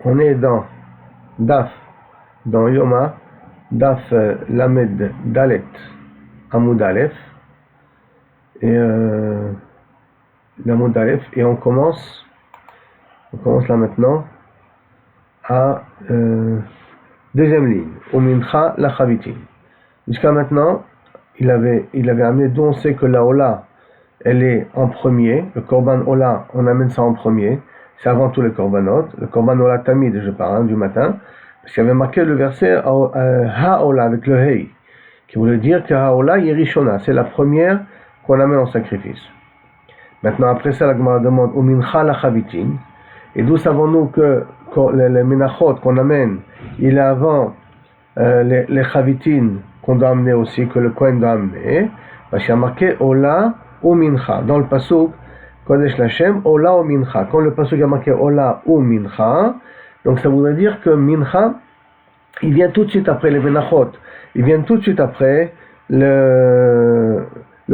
On est dans Daf, dans Yoma, Daf Lamed Dalet Amoud Aleph, et l'Amoud Aleph, et on commence là maintenant à deuxième ligne, au Mincha la Chavitin. Jusqu'à maintenant, il avait amené d'où on sait que la Ola, elle est en premier, le Korban Ola, on amène ça en premier, c'est avant tous les Korbanot, le Korban Ola Tamid, je parle, du matin, parce qu'il y avait marqué le verset Ha-Ola avec le Hei, qui voulait dire que Ha-Ola Yerishona, c'est la première qu'on amène en sacrifice. Maintenant, après ça, la Gemara demande au Mincha la Chavitin, et d'où savons-nous que les Menachot qu'on amène, il est avant les Chavitin qu'on doit amener aussi, que le Kohen doit amener, parce qu'il y a marqué Ola ou Mincha, dans le pasuk Kodesh Lashem, Ola ou Mincha. Quand le pasuk a marqué Ola ou Mincha, donc ça voudrait dire que Mincha, il vient tout de suite après les Menachot, il vient tout de suite après le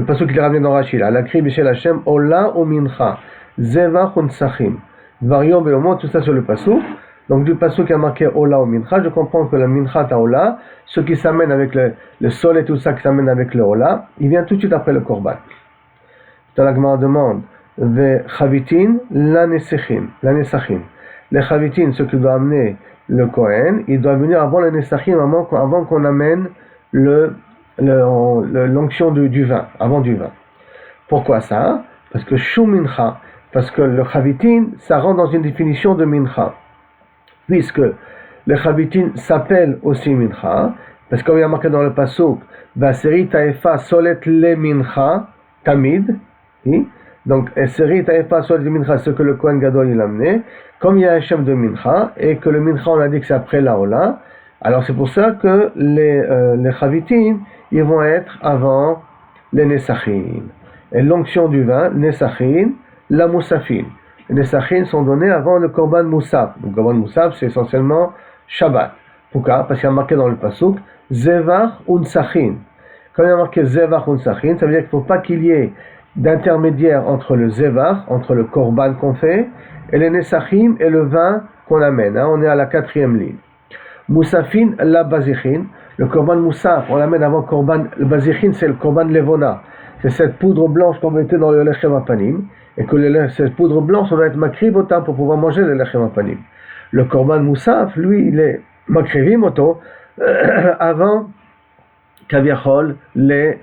pasuk qui est ramené dans Rachid, la cri Bishel Hashem, Ola ou Mincha, Zevach ou Nsachim, Varion Beomo, tout ça sur le pasuk. Donc du pasuk qui a marqué Ola ou Mincha, je comprends que le Mincha ta Ola, ce qui s'amène avec le sol et tout ça qui s'amène avec le Ola, il vient tout de suite après le Korban. Dans la Gemara demande, Ve Chavitin la Nesachim. Les Chavitin, ce qui doit amener le Kohen, il doit venir avant le Nesachim, avant qu'on amène l'onction du vin, avant du vin. Pourquoi ça? Parce que Shu Mincha, parce que le Chavitin, ça rentre dans une définition de Mincha. Puisque le Chavitin s'appelle aussi Mincha, parce qu'il y a marqué dans le pasuk, Vaseri Taefa Solet le Mincha Tamid, donc Seri Taefa Solet le Mincha, ce que le Kohen Gadol il a amené, comme il y a un chef de Mincha, et que le Mincha on a dit que c'est après la Ola, alors c'est pour ça que les Chavitin, ils vont être avant les Nesachim. Et l'onction du vin, Nesachim, la Moussafin. Les Nesachim sont donnés avant le Korban Moussaf. Le Korban Moussaf, c'est essentiellement Shabbat. Pourquoi? Parce qu'il y a marqué dans le pasuk Zevach Unsachin. Quand il y a marqué Zevach Unsachin, ça veut dire qu'il ne faut pas qu'il y ait d'intermédiaire entre le Zevach, entre le Korban qu'on fait, et les Nesachim et le vin qu'on amène. On est à la 4e ligne. Moussafin la Bazichin. Le Korban Moussaf, on l'amène avant Korban. Le Bazichin, c'est le Korban Levona. C'est cette poudre blanche qu'on mettait dans le Lechem Apanim. Et que cette poudre blanche, on doit être makrib autant pour pouvoir manger le lechem apanim. Le korban moussaf, lui, il est makrivim auto avant kaviachol les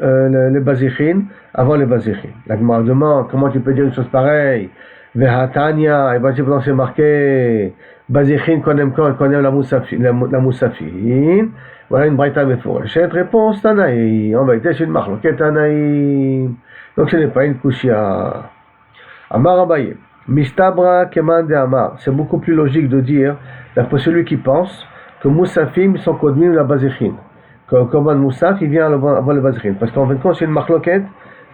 bazichin, avant les bazichin. La Gemara demande comment tu peux dire une chose pareille. Vehatania, et bien c'est marqué bazichin konem la moussafin. Voilà une braïta meforeshet. Réponse Tanaï. En vérité, c'est une marloquette Tanaï. Donc ce n'est pas une kushia. Amar Abaye, Mistabra Keman de Amar. C'est beaucoup plus logique de dire, d'après celui qui pense, que Moussafim sont connus la Bazichin. Que Korban Moussaf, il vient avant le Bazichin. Parce qu'en fin de compte, c'est une marloquette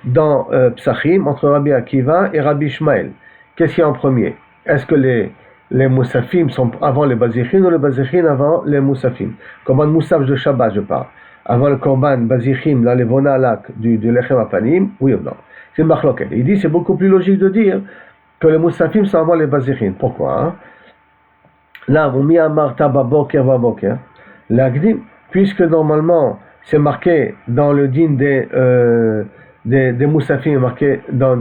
dans Psachim entre Rabbi Akiva et Rabbi Ishmael. Qu'est-ce qu'il y a en premier? Est-ce que les Moussafim sont avant les Bazichin ou les Bazichin avant les Moussafim? Korban Moussaf de Shabbat, je parle. Avant le Korban Bazichim, la Levona Lak du Lechem Apanim, oui ou non? C'est une marloquette. Il dit c'est beaucoup plus logique de dire que les Moussafim sont avant les Bazichin. Pourquoi? Là, on mis à Marta Baboker Baboker, l'Agdim, puisque normalement c'est marqué dans le din des Moussafim, marqué dans.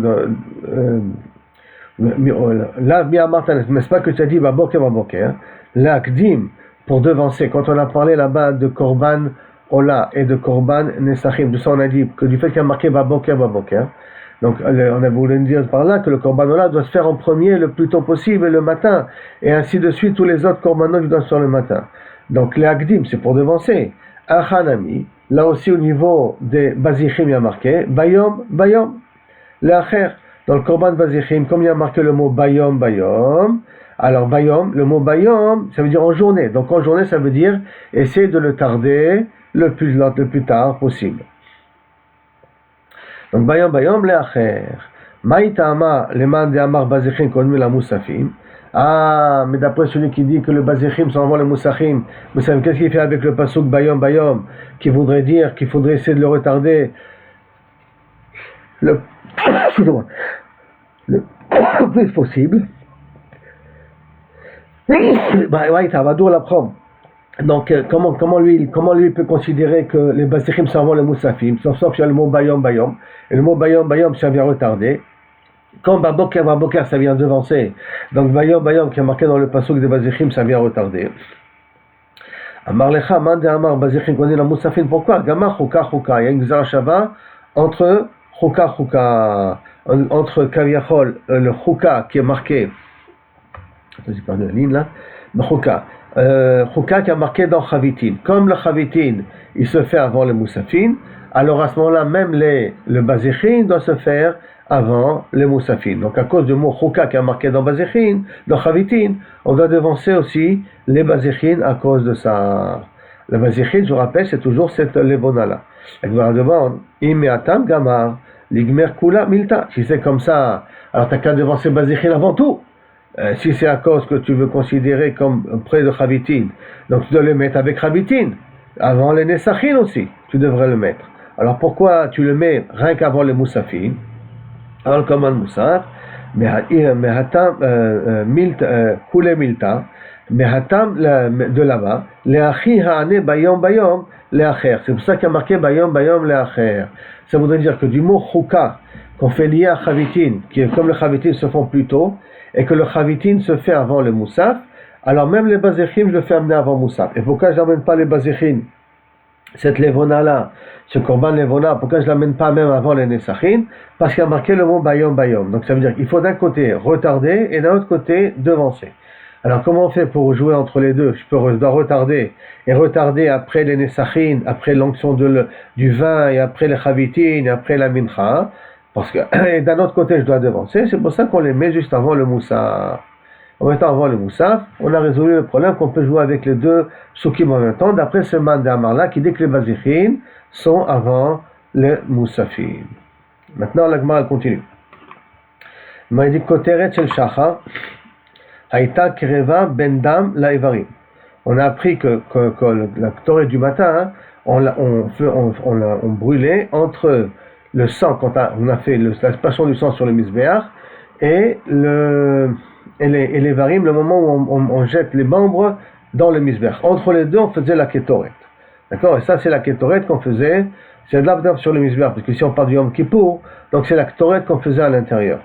Là, mi à Marta, n'est-ce pas que tu as dit Baboker Baboker? L'Agdim, pour devancer, quand on a parlé là-bas de Korban Ola et de Korban Nesachim, de ça on a dit que du fait qu'il y a marqué Baboker Baboker, donc on a voulu dire par là que le Korban Ola doit se faire en premier le plus tôt possible le matin, et ainsi de suite tous les autres Korbanot doivent se faire le matin. Donc les Agdim c'est pour devancer. Achanami, là aussi au niveau des Bazichim il y a marqué Bayom, l'Acher, dans le Korban Bazichim, comme il y a marqué le mot Bayom, alors Bayom, le mot Bayom, ça veut dire en journée. Donc en journée, ça veut dire essayer de le tarder le plus tard possible. Donc Bayom, le'acher. Maïtama, leman de Amar Bazichin, konnu la Moussafim. Ah, mais d'après celui qui dit que le Bazichim sont avant le Moussachim, qu'est-ce qu'il fait avec le pasuk Bayom, qui voudrait dire qu'il faudrait essayer de le retarder le plus possible. Bah, ouais, ça va d'où l'apprendre. Donc, comment lui peut considérer que les Basichim sont avant les Moussafim, sauf qu'il y a le mot Bayom Bayom, et le mot Bayom Bayom, ça vient retarder. Quand Baboker, ça vient devancer. Donc, Bayom Bayom, qui est marqué dans le passouk des Basichim, ça vient retarder. Amar Lecha, Mande Amar Basichim, qu'on est la Moussafim, pourquoi Gama Chouka Chouka, il y a une Gzara entre Chouka Chouka, entre Kaviachol, le Chouka qui est marqué, j'ai perdu la ligne là, le Chouka. Chouka qui a marqué dans Chavitin. Comme le Chavitin, il se fait avant le Moussafin, alors à ce moment-là, même le Bazichin doit se faire avant le Moussafin. Donc à cause du mot Chouka qui a marqué dans Bazichin, dans Chavitin, on doit devancer aussi les Bazichin à cause de ça. Le Bazichin, je vous rappelle, c'est toujours cette Levona-là. La Gemara demande, Imeatam Gamar, Ligmer Kula Milta. Si c'est comme ça, alors t'as qu'à devancer Bazichin avant tout. Si c'est à cause que tu veux considérer comme près de Chavitin, donc tu dois le mettre avec Chavitin, avant les Nesachin aussi, tu devrais le mettre. Alors pourquoi tu le mets rien qu'avant les Moussafin, avant le command Moussaf, Mehatam Kule Milta, Mehatam de là-bas, Leachi Haane Bayom Bayom Leacher. C'est pour ça qu'il y a marqué Bayom Bayom Leacher. Ça voudrait dire que du mot Chouka, qu'on fait lié à Chavitin, qui est comme le Chavitin se font plus tôt, et que le Chavitin se fait avant le Moussaf, alors même les Bazechim, je le fais amener avant Moussaf. Et pourquoi je n'amène pas les Bazechim, cette Levona-là, ce Korban Levona, pourquoi je ne l'amène pas même avant les Nesachin? Parce qu'il y a marqué le mot Bayom Bayom. Donc ça veut dire qu'il faut d'un côté retarder et d'un autre côté devancer. Alors comment on fait pour jouer entre les deux? Je dois retarder et retarder après les Nesachin, après l'onction du vin et après les Chavitin et après la Mincha. Parce que, et d'un autre côté, je dois devancer, c'est pour ça qu'on les met juste avant le Moussaf. En mettant avant le Moussaf, on a résolu le problème qu'on peut jouer avec les deux Soukim en même temps, d'après ce man d'Amar-là qui dit que les Bazichin sont avant le Moussafim. Maintenant, la Gemara continue. Il dit Koteret Shel Shachar, Haïta Kereva Ben Dam La Evarim. On a appris que la Torah du matin, on brûlait entre le sang, quand on a fait la passion du sang sur le misbéach, et les varim, le moment où on jette les membres dans le misbéach. Entre les deux, on faisait la kétoret. D'accord? Et ça, c'est la kétoret qu'on faisait, c'est de l'abdam sur le misbéach, parce que si on parle du Yom Kippour, donc c'est la kétoret qu'on faisait à l'intérieur.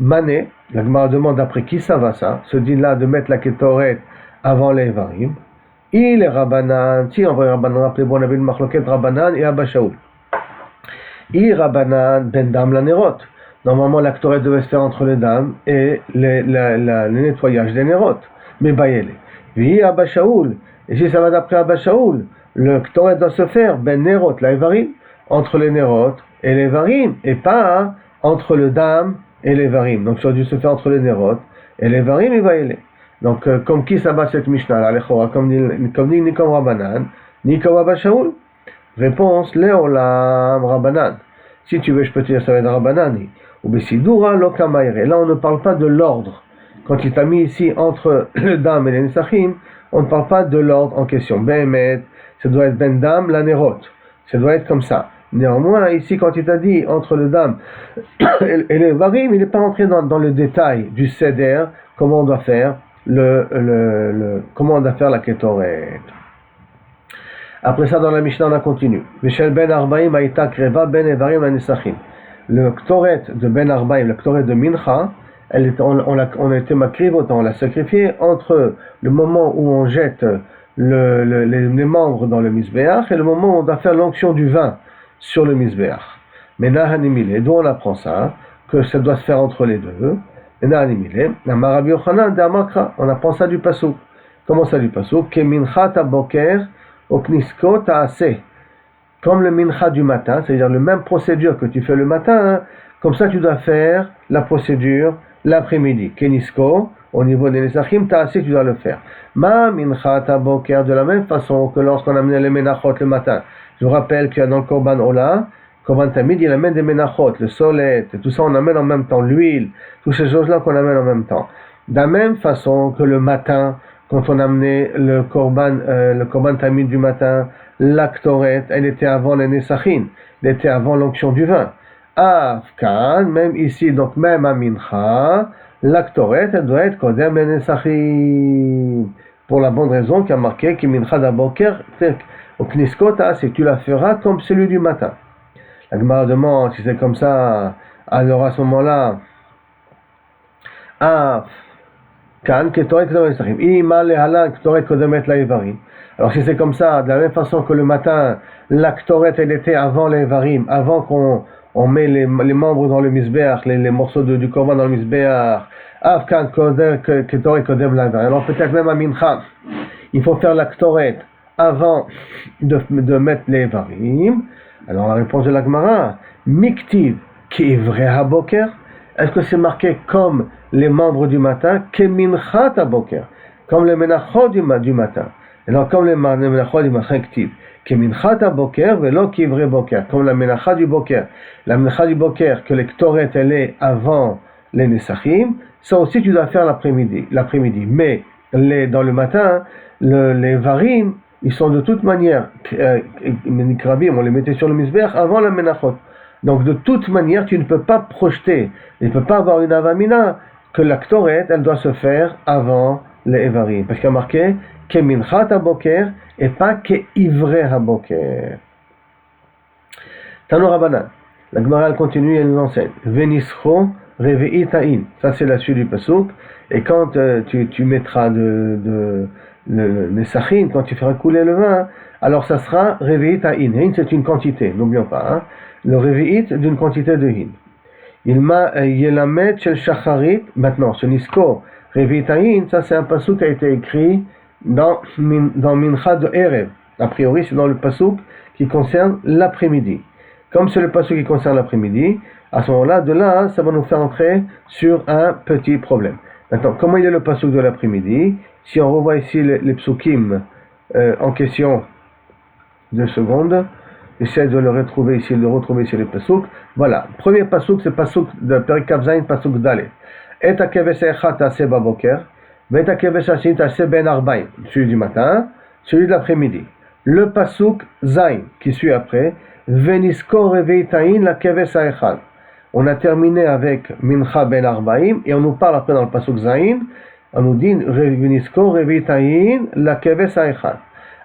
Mané, la Gemara demande après qui ça va ça, ce din-là de mettre la kétoret avant les varim. Il est Rabbanan, si on va Rabbanan, rappelez-vous, on avait une machloket Rabbanan et Abba Shaul. Rabanan ben dam la nerot. Normalement, la ktoret devait se faire entre les dames et le nettoyage des nerot. Mais baïele. Oui, Abba Shaul. Et si ça va d'après Abba Shaul, le ktoret doit se faire ben nerot, la evarim, entre les nerot et les varim, et pas entre le dam et les varim. Donc, ça doit se faire entre les nerot et les varim, et baïele. Donc, comme qui ça va cette Mishnah, comme ni comme Rabanan, ni comme Abba Shaul. Réponse, Léolam Rabbanan. Si tu veux, je peux te dire ça va être Rabbanani. Ou Bessidura Lokamaire. Là, on ne parle pas de l'ordre. Quand il t'a mis ici entre le dam et les nesachim, on ne parle pas de l'ordre en question. Behemet, ça doit être ben dam, la nerot. Ça doit être comme ça. Néanmoins, ici, quand il t'a dit entre le dam et les varim, il n'est pas entré dans le détail du seder, comment on doit faire comment on doit faire la ketoret. Après ça, dans la Mishnah, on a continué. Veshel ben Arbaim Aïta Kreva ben Evarim Anisachim. Le ktoret de ben Arbaim, le ktoret de Mincha, on a été makrivot, on l'a sacrifié entre le moment où on jette les membres dans le misbéach et le moment où on doit faire l'onction du vin sur le misbéach. Mais Nahanimile, d'où on apprend ça, que ça doit se faire entre les deux. Mais Nahanimile, Amarabi Yochanan de Amakra, on apprend ça du pasuk. Comment ça du pasuk? Ke Mincha Taboker. Au Knisko Taase, comme le mincha du matin, c'est-à-dire la même procédure que tu fais le matin, comme ça tu dois faire la procédure l'après-midi. Kenisko, au niveau des nesachim, Taase, tu dois le faire. Ma mincha taboker, de la même façon que lorsqu'on amenait les menachot le matin. Je vous rappelle qu'il y a dans le korban ola, korban tamid, il amène des menachot, le solet, tout ça on amène en même temps, l'huile, toutes ces choses-là qu'on amène en même temps. De la même façon que le matin, quand on amenait le korban tamid du matin, l'actoret, elle était avant les nesachin, elle était avant l'onction du vin. Afkan, même ici, donc même à mincha, L'actoret, elle doit être Kodem Nesachim. Pour la bonne raison qu'il y a marqué que Mincha d'Aboker, au Kniskota, c'est que tu la feras comme celui du matin. La Gemara demande si c'est comme ça, alors à ce moment-là, Kan, Ketoret Kodem Nesachim. Ima lehala Ketoret Kodemet Laivarim. Alors si c'est comme ça, de la même façon que le matin, l'actoret, elle était avant les varim, avant qu'on met les membres dans le misbeach, les morceaux du korban dans le misbeach, Afkan Ketoret Kodem Laivarim. Alors peut-être même à Mincha, il faut faire l'actoret avant de mettre les varim. Alors la réponse de la Gemara, Miktiv Kivre Haboker, est-ce que c'est marqué comme les membres du matin, Kemincha Haboker, comme les menachot du matin? Et donc, comme les menachot du matin, Kemincha Haboker, velo Kivre Boker, comme la menacha du Boker. La menacha du Boker, que l'ektoret, elle est avant les Nesachim, ça aussi tu dois faire l'après-midi. Mais dans le matin, les varim, ils sont de toute manière, on les mettait sur le misbeach avant la menachot. Donc de toute manière, tu ne peux pas projeter, il ne peut pas avoir une avamina que l'actoret, elle doit se faire avant les evarim. Parce qu'il y a marqué que minchat haboker et pas que ivré haboker. Tano Rabanan, la Gemara continue et elle nous enseigne. Venischo reve'itahin. Ça c'est la suite du pasuk. Et quand tu mettras le nesachin, quand tu feras couler le vin, alors ça sera reve'itahin. Hin c'est une quantité, n'oublions pas. Hein? Le reve'it d'une quantité de hin. Il m'a yelamet shel shacharit. Maintenant, ce nisko reve'itahin, ça c'est un pasuk qui a été écrit dans Mincha de Erev. A priori, c'est dans le pasuk qui concerne l'après-midi. Comme c'est le pasuk qui concerne l'après-midi, à ce moment-là, de là, ça va nous faire entrer sur un petit problème. Maintenant, comment il est le pasuk de l'après-midi? Si on revoit ici les psukim en question, 2 secondes, j'essaie de le retrouver ici les pasuk. Voilà, premier pasuk, c'est pasuk de Perikav Zayin, pasuk Dalet. Et a keves echat ta'aseh baboker, et a keves hashini ta'aseh ben arbaim, celui du matin, celui de l'après-midi. Le pasuk Zayin, qui suit après, Venisko reveitahin la keves echad. On a terminé avec Mincha ben arbaim, et on nous parle après dans le pasuk Zayin, on nous dit Venisko reveitahin la keves echad.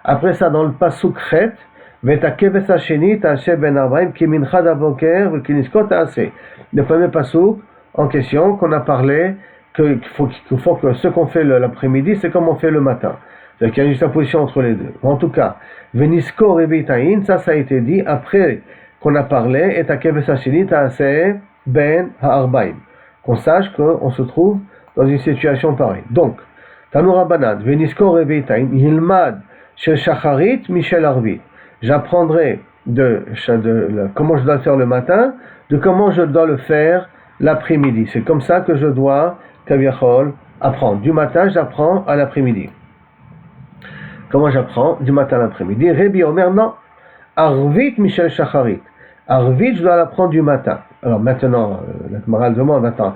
Après ça, dans le pasuk Chet, Veta keves hashini ta'aseh ben arbaim, ki mincha d'avoker, ki nisko ta'aseh. Le premier pasuk en question qu'on a parlé qu'il faut que ce qu'on fait l'après-midi, c'est comme on fait le matin. C'est-à-dire qu'il y a une juxtaposition entre les deux. En tout cas, Venisko reveitahin, ça a été dit après qu'on a parlé, et ta keves hashini ta'aseh ben ha'arbaim. Qu'on sache qu'on se trouve dans une situation pareille. Donc, Tano Rabanan, Venisko reveitahin, Yilmad shel shacharit michel arvit. J'apprendrai comment je dois le faire le matin, de comment je dois le faire l'après-midi. C'est comme ça que je dois, kaviachol, apprendre. Du matin, j'apprends à l'après-midi. Comment j'apprends? Du matin à l'après-midi. Rébi Omer, non. Arvit Michel Shacharit. Arvit, je dois l'apprendre du matin. Alors maintenant, la Gemara demande, attends.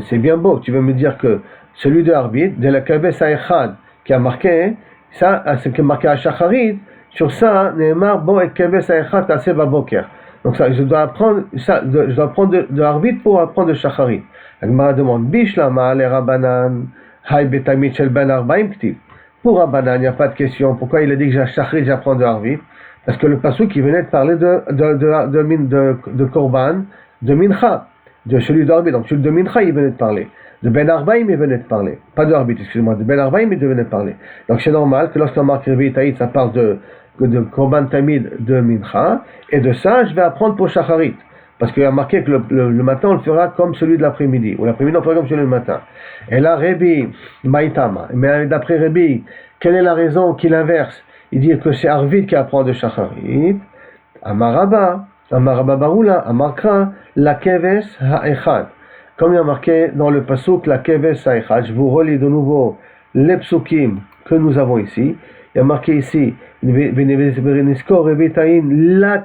C'est bien beau. Tu veux me dire que celui de Arvit, de la Kaves Echad, qui a marqué, ça, c'est qui est marqué à Shacharit, sur ça, Neymar, bon, et Kaves Echad, Taseh Baboker. Donc ça, je dois apprendre de Arvit pour apprendre de Shacharit. La Gemara demande, Bishlama, les Rabbanan, Hay Betamit Shel Ben Arbaim Ktiv. Pour Rabbanan, il n'y a pas de question. Pourquoi il a dit que Shacharit, j'apprends de Arvit? Parce que le pasuk qui venait de parler de Korban, de Mincha, de celui d'Arvit. Donc celui de Mincha, il venait de parler. De Ben Arbaim, il venait de parler. Pas de Arvit, excusez-moi. De Ben Arbaim, il venait de parler. Donc c'est normal que lorsqu'on marque Revitaït, ça parle de Korban Tamid de Mincha. Et de ça, je vais apprendre pour Shacharit. Parce qu'il y a marqué que le matin, on le fera comme celui de l'après-midi. Ou l'après-midi, on le fera comme celui du matin. Et là, Rebi, Maïtama. Mais d'après Rebi, quelle est la raison qu'il inverse? Il dit que c'est Arvit qui apprend de Shacharit. Amaraba Baroula, Amarkra, la Keves Ha'echad. Comme il y a marqué dans le pasuk, la Keves Ha'echad, je vous relis de nouveau les psukim que nous avons ici. Il y a marqué ici, la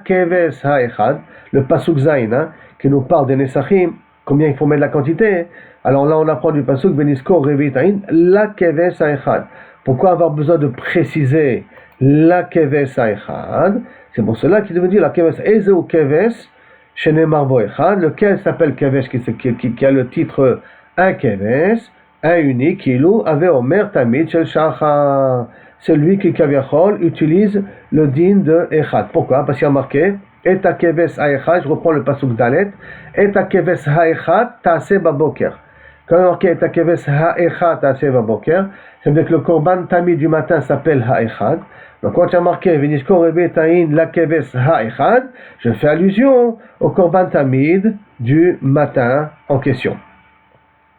Keves Ha'echad, le pasuk Zayin, qui nous parle des Nesachim, combien il faut mettre la quantité. Alors là, on apprend du pasuk, Benisko Revitain, la Keves Ha'echad. Pourquoi avoir besoin de préciser la Keves Ha'echad? C'est pour cela qu'il veut dire la Keves Eze ou Keves, Shenemar Bo Echad, lequel s'appelle Keves, qui a le titre un keves, un unique, Kilou, avait Omer Tamid Shel Shachar. C'est lui qui, Kaviachol, utilise le din de Echad. Pourquoi? Parce qu'il y a marqué, Et ta keves ha-echad, je reprends le pasuk Dalet, Et ta keves ha-echad, ta'aseh baboker. Quand il y a marqué Et ta keves ha-echad, ta'aseh baboker, ça veut dire que le korban tamid du matin s'appelle ha-echad. Donc quand il y a marqué Vinisko rebe ta'in la keves ha-echad, je fais allusion au korban tamid du matin en question.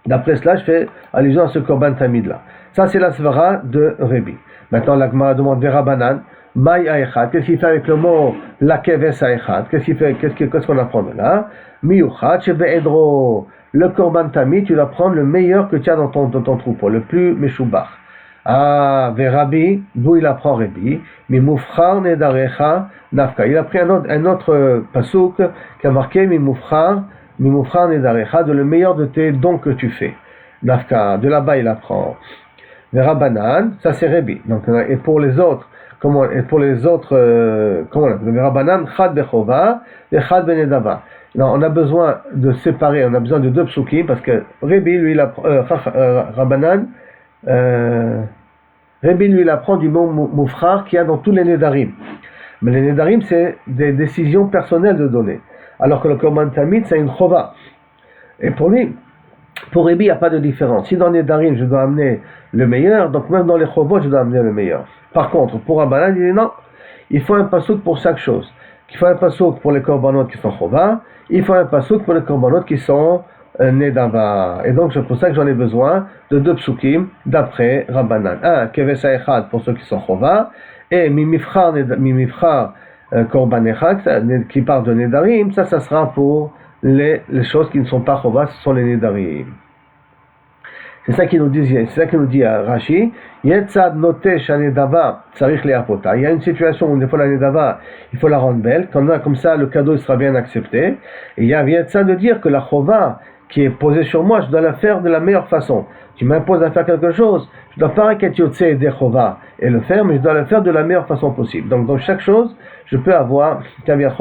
D'après cela, je fais allusion à ce korban tamid là. Ça c'est la svara de Rebi. Maintenant la Gemara demande Vera Banan, Maï ha-echad, qu'est-ce qu'il fait avec le mot la keves ha-echad? Qu'est-ce qu'on apprend de là? Miyuchad shebe'edro. Le korban tamid, tu dois prendre le meilleur que tu as dans ton troupeau, le plus meshubach. Ah, Verabi, d'où il apprend Rebi, Mimufchar nedarecha nafka. Il a pris un autre pasuk qui a marqué Mimufchar nedarecha, de le meilleur de tes dons que tu fais. Nafka, de là-bas il apprend. Verabanan, ça c'est Rebi. Donc, et pour les autres, comment on appelle Verabanan, Chad bechova, et Chad benedava. Non, on a besoin de séparer, on a besoin de deux psukim, parce que Rebi, lui, il apprend, Rabanan, Rebi, lui, il apprend du mot moufrar qu'il y a dans tous les nedarim. Mais les nedarim, c'est des décisions personnelles de donner. Alors que le korban tamid, c'est une chova. Et pour lui, pour Rebi, il n'y a pas de différence. Si dans les nedarim, je dois amener le meilleur, donc même dans les chovot, je dois amener le meilleur. Par contre, pour Rabanan, il dit non, il faut un pasuk pour chaque chose. Il faut un pasuk pour les korbanot qui sont chova, il faut un pasuk pour les korbanot qui sont Nedava. Et donc c'est pour ça que j'en ai besoin de deux psukim d'après Rabbanan. Un, Keves ha-echad pour ceux qui sont chova, et Mimifchar Korban echad, qui parle de Nedarim, ça sera pour les choses qui ne sont pas chova, ce sont les Nedarim. C'est ça qu'il nous dit Rashi. Yetzad notesh hanedava tzarich le'apota. Il y a une situation où des fois la nedava, il faut la rendre belle. Comme ça, le cadeau sera bien accepté. Et il y a Yetzad de dire que la chova qui est posée sur moi, je dois la faire de la meilleure façon. Tu m'imposes à faire quelque chose, je dois pas ketiyotse des chova et le faire, mais je dois le faire de la meilleure façon possible. Donc dans chaque chose, je peux avoir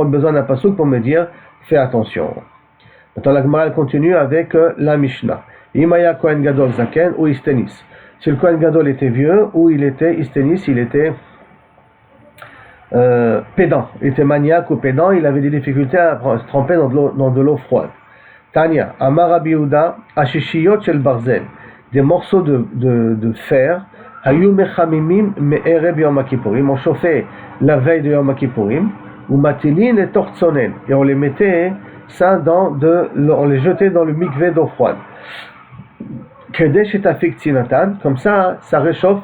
besoin d'un pasuk pour me dire fais attention. Maintenant la Gemara continue avec la Mishnah. Imaya Kohen Gadol Zaken ou Istenis. Si le Kohen Gadol était vieux ou il était Istenis, il était pédant, il était maniaque ou pédant, il avait des difficultés à se tremper dans de l'eau froide. Tanya, Amar Rabbi Yehuda, Ashishiyot Shel Barzel, des morceaux de fer, Hayu Mechamimim Me'erev Yom Kippourim, on chauffait la veille de Yom Kippourim, ou Matilin et Tortsonen, et on les mettait ça on les jetait dans le mikvé d'eau froide. Kedesh et Afik Tzinatan, comme ça réchauffe,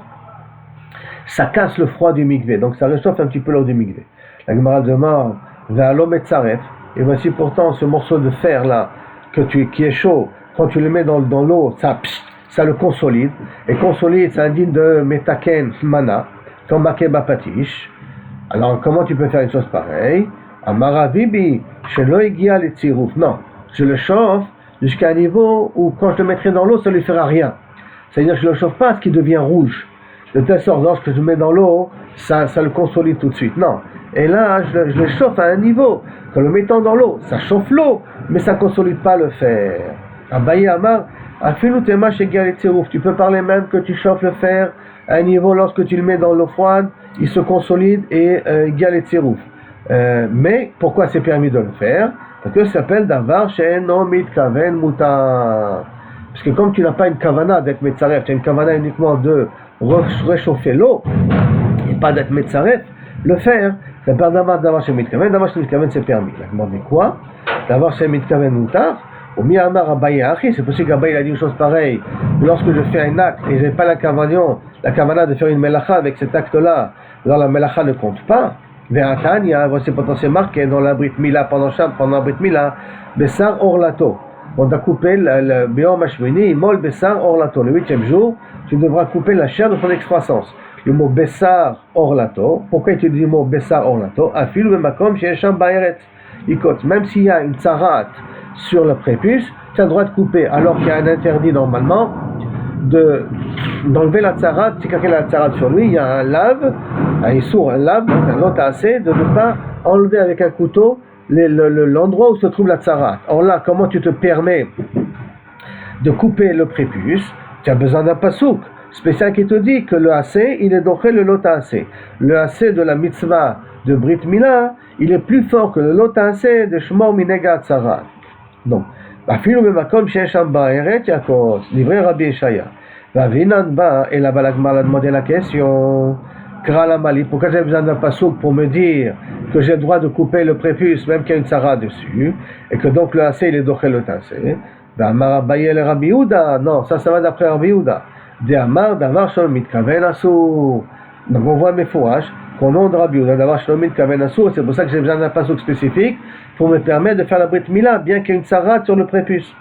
ça casse le froid du mikvé, donc ça réchauffe un petit peu l'eau du mikvé. La Gemara demande, Ve'alo Metzaref, et voici pourtant ce morceau de fer là, qui est chaud, quand tu le mets dans l'eau, ça le consolide, et consolide, c'est indigne de Metaken Mana, comme Makeba Patish. Alors comment tu peux faire une chose pareille? Amara Bibi, Shelo Egia le Tsirouf. Non, je le chauffe jusqu'à un niveau où quand je le mettrai dans l'eau, ça ne lui fera rien. C'est-à-dire que je ne le chauffe pas à ce qui devient rouge. De telle sorte, lorsque je le mets dans l'eau, ça le consolide tout de suite. Non. Et là, je le chauffe à un niveau. Qu'en le mettant dans l'eau, ça chauffe l'eau, mais ça ne consolide pas le fer. Abaye Amar, Afilu Tema Shegia le Tsirouf. Tu peux parler même que tu chauffes le fer à un niveau, lorsque tu le mets dans l'eau froide, il se consolide et Egia le Tsirouf. Mais pourquoi c'est permis de le faire? Parce que ça s'appelle Davar She'eno Mitkaven Mutar. Parce que comme tu n'as pas une kavana d'être metzaref, tu as une kavana uniquement de réchauffer l'eau, et pas d'être metzaref, le faire, ça s'appelle Davar She'en Mitkaven. Davar She'en Mitkaven c'est permis. Il a demandé quoi? Davar She'en Mitkaven Mutar. Au Miyamar Abaye Achi, c'est possible qu'Abaye a dit une chose pareille. Lorsque je fais un acte et je n'ai pas la kavana de faire une melacha avec cet acte-là, alors la melacha ne compte pas. Ve'atania, voici potentiellement marqué dans la Brit Mila, pendant la Brit Mila, Bessar Orlato. On a coupé le Be'om Hashmini, Mol Bessar Orlato. Le 8e jour, tu devras couper la chair de ton excroissance. Le mot Bessar Orlato, pourquoi tu dis le mot Bessar Orlato? Afil ou Makom chez Esham Baeret. Même s'il y a une tsarat sur le prépuce, tu as le droit de couper, alors qu'il y a un interdit normalement d'enlever la tsarat. Si quelqu'un a la tsarat sur lui, il y a un lave, un lave, donc un lot assez, de ne pas enlever avec un couteau l'endroit où se trouve la tsarat. Or là, comment tu te permets de couper le prépuce, tu as besoin d'un pasouk spécial qui te dit que le assez, il est doché le lot assez. Le assez de la mitzvah de Brit Mila, il est plus fort que le lot assez de Shmor Minega Tzara. Donc, אפילו במקום שיש שם בארץ יעקב, דברי רבי ישעיה. והבינן בא אל הבלגמר לדמוד la question. Kra la mali, pourquoi j'ai besoin d'un pasouk pour me dire que j'ai le droit de couper le prépuce même qu'il y a une tzara dessus, et que donc le assez il est doché le tassé. D'Amar Abaye le Rabbi Yehuda, non, ça va d'après Rabbi Yehuda. D'Amar, d'avar shalom mitkaven asur. Donc on voit mes fourrages, qu'au nom de Rabbi Yehuda, d'avar shalom mitkaven asur, c'est pour ça que j'ai besoin d'un pasouk spécifique pour me permettre de faire la Brit Mila, bien qu'il y ait une tzara sur le prépuce.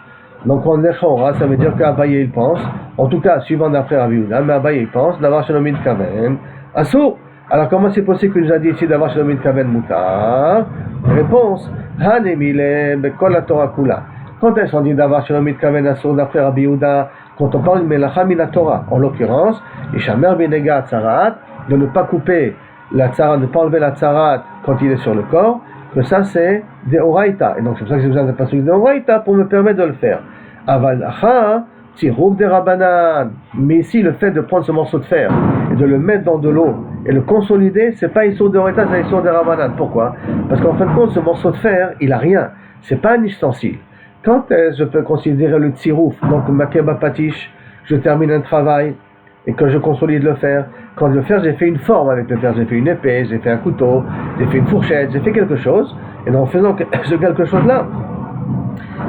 Donc on lechora, ça veut dire qu'Abaye il pense, en tout cas suivant d'après Rabbi Yehuda, mais Abaye il pense, d'avar shalom mitkaven asur. Alors comment c'est possible qu'il nous a dit ici d'avoir shalom mitkaven mutar? Réponse, hanemile bekol la Torah kula. Quand elles sont dit d'avoir shalom mitkaven asur d'après Rabbi Yehuda, quand on parle de melacha min Torah, en l'occurrence, ishamer benega tzarat, de ne pas couper la tzarat, de ne pas enlever la tzarat quand il est sur le corps, que ça c'est des oraita. Et donc c'est pour ça que j'ai besoin de passer des oraita pour me permettre de le faire. Aval acha, tirouk de rabanan. Mais ici, le fait de prendre ce morceau de fer et de le mettre dans de l'eau et le consolider, c'est pas Issur de oraita, c'est Issur de rabanan. Pourquoi? Parce qu'en fin de compte, ce morceau de fer, il a rien. C'est pas un ustensile. Quand je peux considérer le tirouf, donc ma keba patiche, je termine un travail et que je consolide le fer. Quand le fer, j'ai fait une forme avec le fer, j'ai fait une épée, j'ai fait un couteau, j'ai fait une fourchette, j'ai fait quelque chose. Et en faisant ce quelque chose-là,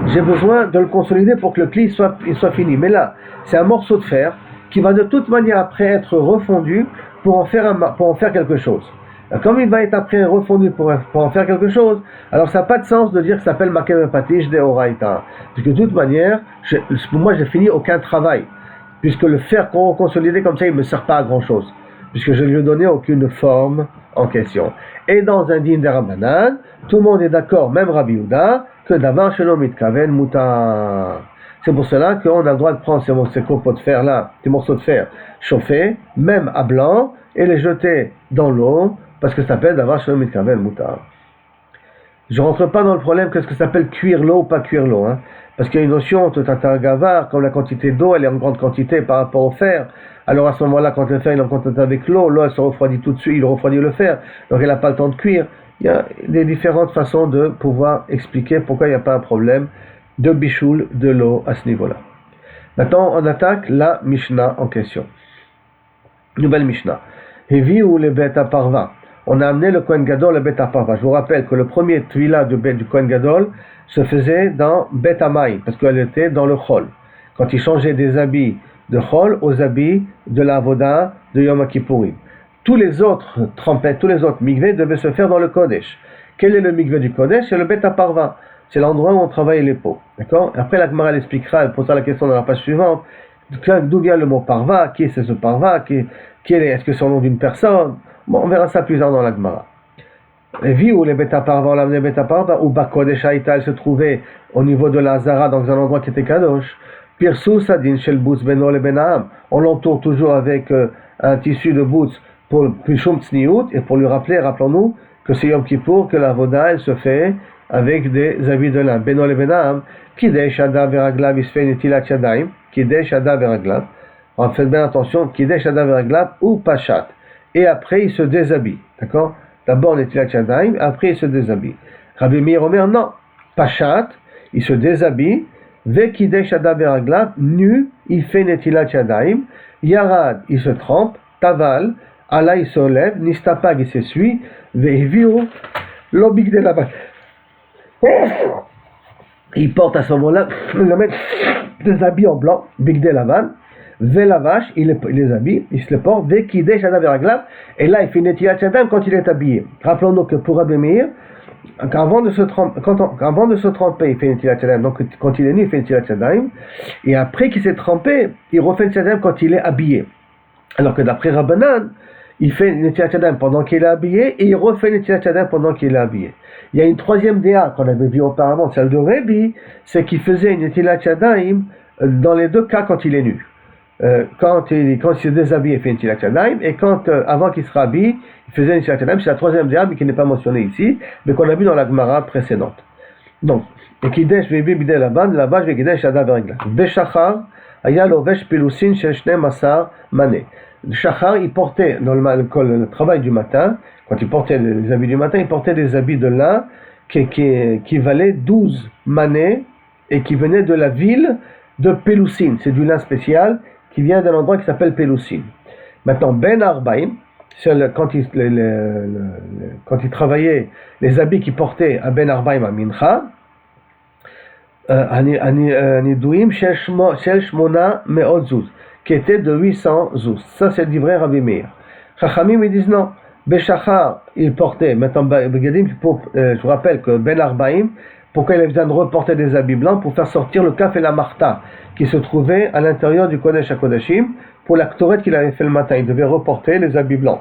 j'ai besoin de le consolider pour que le cli soit fini. Mais là, c'est un morceau de fer qui va de toute manière après être refondu pour en faire quelque chose. Comme il va être après refondu pour en faire quelque chose, alors ça n'a pas de sens de dire que ça s'appelle Makem Patish de Oraita. Parce que de toute manière, pour moi, j'ai fini aucun travail. Puisque le fer consolidé comme ça, il ne me sert pas à grand chose. Puisque je ne lui ai donné aucune forme en question. Et dans un din de Rabbanan, tout le monde est d'accord, même Rabbi Yehuda, que d'avoir shalom mitkaven mutar. C'est pour cela qu'on a le droit de prendre ces copeaux de fer là, ces morceaux de fer chauffés, même à blanc, et les jeter dans l'eau, parce que ça s'appelle d'avoir shalom mitkaven mutar. Je ne rentre pas dans le problème qu'est-ce que ça s'appelle cuire l'eau ou pas cuire l'eau, hein. Parce qu'il y a une notion de tatargavar, comme la quantité d'eau elle est en grande quantité par rapport au fer. Alors à ce moment-là, quand le fer est en contact avec l'eau elle se refroidit tout de suite, il refroidit le fer, donc elle n'a pas le temps de cuire. Il y a des différentes façons de pouvoir expliquer pourquoi il n'y a pas un problème de bichoul de l'eau à ce niveau-là. Maintenant, on attaque la Mishnah en question. Nouvelle Mishnah. Hevi ou le beta parva. On a amené le Kohen Gadol à beta parva. Je vous rappelle que le premier tvila du Kohen Gadol se faisait dans beta maï, parce qu'elle était dans le chol. Quand il changeait des habits de chol aux habits de la avoda de Yom Kippourim. Tous les autres trempettes, tous les autres mikveh devaient se faire dans le Kodesh. Quel est le mikveh du Kodesh? C'est le beta parva. C'est l'endroit où on travaille les peaux. D'accord? Après, la Gemara expliquera, elle posera la question dans la page suivante. D'où vient le mot parva? Qui est ce parva? Est-ce que c'est le nom d'une personne? Bon, on verra ça plus tard dans la Gemara. Les où les bêta parva, on l'a amené bêta parva, où Bakodesh Haïta, elle se trouvait au niveau de la Zara, dans un endroit qui était Kadosh. Pirsou Sadin Shel Boots Beno le Benaam. On l'entoure toujours avec un tissu de boots pour Pishum Tsniout, et pour lui rappeler, rappelons-nous, que c'est Yom Kippour, que la Voda, elle se fait avec des habits de lin. Beno le Benaam, Kidesh Ada Veraglav Isfe Netilat Yadayim, Kidesh Ada Veraglav. On fait bien attention, Kidesh Ada Veraglav ou Pachat. Et après, il se déshabille. D'accord? D'abord, Netilat Yadayim, après, il se déshabille. Rabbi Meir Omer, non. Pachat, il se déshabille. Vekidesh Ada Veraglav, nu, il fait Netilat Yadayim. Yarad, il se trempe. Taval, Allah, il se lève. Nistapag, il s'essuie. Vehiviu, l'obig de la il porte à ce moment-là, il met des habits en blanc, big de lavan, velavash, il les habille, il se les porte, vekidesh Ada Veraglav, et là il fait Netilat Yadayim quand il est habillé. Rappelons-nous que pour Rabbi Meir, avant de se tremper, il fait Netilat Yadayim, donc quand il est nu, il fait Netilat Yadayim, et après qu'il s'est trempé, il refait Netilat Yadayim quand il est habillé. Alors que d'après Rabbanan, il fait Netilat Yadayim pendant qu'il est habillé, et il refait Netilat Yadayim pendant qu'il est habillé. Il y a une troisième déa qu'on avait vu auparavant, celle de Rebbi, c'est qu'il faisait Netilat Yadayim dans les deux cas quand il est nu. Quand il se déshabille, il fait Netilat Yadayim, et avant qu'il se rhabille, il faisait Netilat Yadayim. C'est la troisième déa, mais qui n'est pas mentionnée ici, mais qu'on a vu dans la Gemara précédente. Donc, Ekidesh ve'bi bidei laban, laban ve'kidesh yadav ve'regla. Beshachar, aya lovesh pilusin shel 12 mané. Le Shachar, il portait, dans le travail du matin, quand il portait les habits du matin, il portait des habits de lin qui valaient 12 manées et qui venaient de la ville de Pelusine. C'est du lin spécial qui vient d'un endroit qui s'appelle Pelusine. Maintenant, Ben Arbaim, quand il travaillait les habits qu'il portait à Ben Arbaim à Mincha, Anidouim Shel Shmona Me'od Zuz, qui était de 800 zouz. Ça, c'est le vrai Rabbi Meir. Chachamim, ils disent non. Beshachar, il portait, maintenant, je vous rappelle que Ben Arbaim, pourquoi il avait besoin de reporter des habits blancs? Pour faire sortir le kaf et la marta, qui se trouvaient à l'intérieur du Kodesh HaKodashim, pour la ktoret qu'il avait fait le matin. Il devait reporter les habits blancs.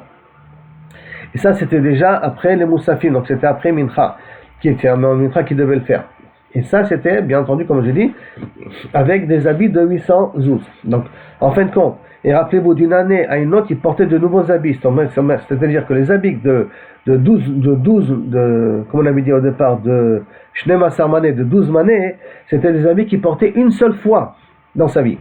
Et ça, c'était déjà après les Moussafim, donc c'était après Mincha, qui était un Mincha qui devait le faire. Et ça, c'était, bien entendu, comme j'ai dit, avec des habits de 800 zouz. Donc, en fin de compte, et rappelez-vous, d'une année à une autre, il portait de nouveaux habits. C'est-à-dire que les habits de 12, comme on avait dit au départ, de Shnemasar mané, de 12 manées, c'était des habits qu'il portait une seule fois dans sa vie.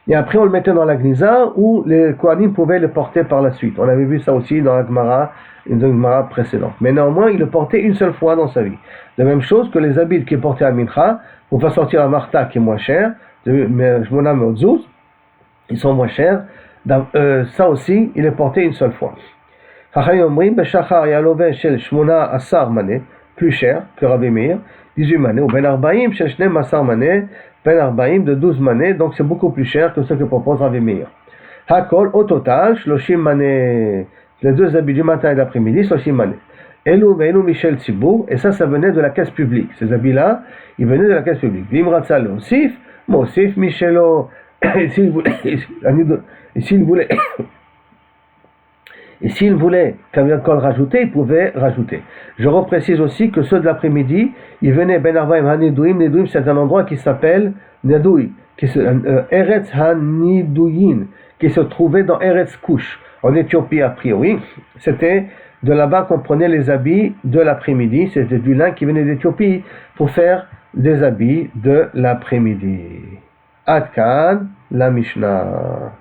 Et après, on le mettait dans la Gnisa, où les Kohanim pouvaient le porter par la suite. On avait vu ça aussi dans la Gemara, une Gemara précédente. Mais néanmoins, il le portait une seule fois dans sa vie. De même chose que les habits qu'il portait à Mincha, pour faire sortir la Marta qui est moins chère, mais Shmona Me'odzuz, ils sont moins chers. Ça aussi, il est porté une seule fois. Plus cher que Rabbi Meir, 18 manées, ou Ben Arbaim, Sheshne Masar mané, Ben Arbaim de 12 manées, donc c'est beaucoup plus cher que ce que propose Rabbi Meir. Hakol, au total, Shloshim mané, les deux habits du matin et d'après-midi, Shloshim mané. Elou Michel Tzibour, et ça venait de la caisse publique. Ces habits-là, ils venaient de la caisse publique. Vimratzal Osif, Mosif Michelo, et s'il voulait qu'un col rajouté, il pouvait rajouter. Je reprécise aussi que ceux de l'après-midi, ils venaient Ben Arbaim Hanidouim. Nidouim, c'est un endroit qui s'appelle Nadouim, Eretz Hanidouyin, qui se trouvait dans Eretz Kush, en Éthiopie a priori. C'était de là-bas qu'on prenait les habits de l'après-midi. C'était du lin qui venait d'Éthiopie pour faire des habits de l'après-midi. Ad Kan, la Mishnah.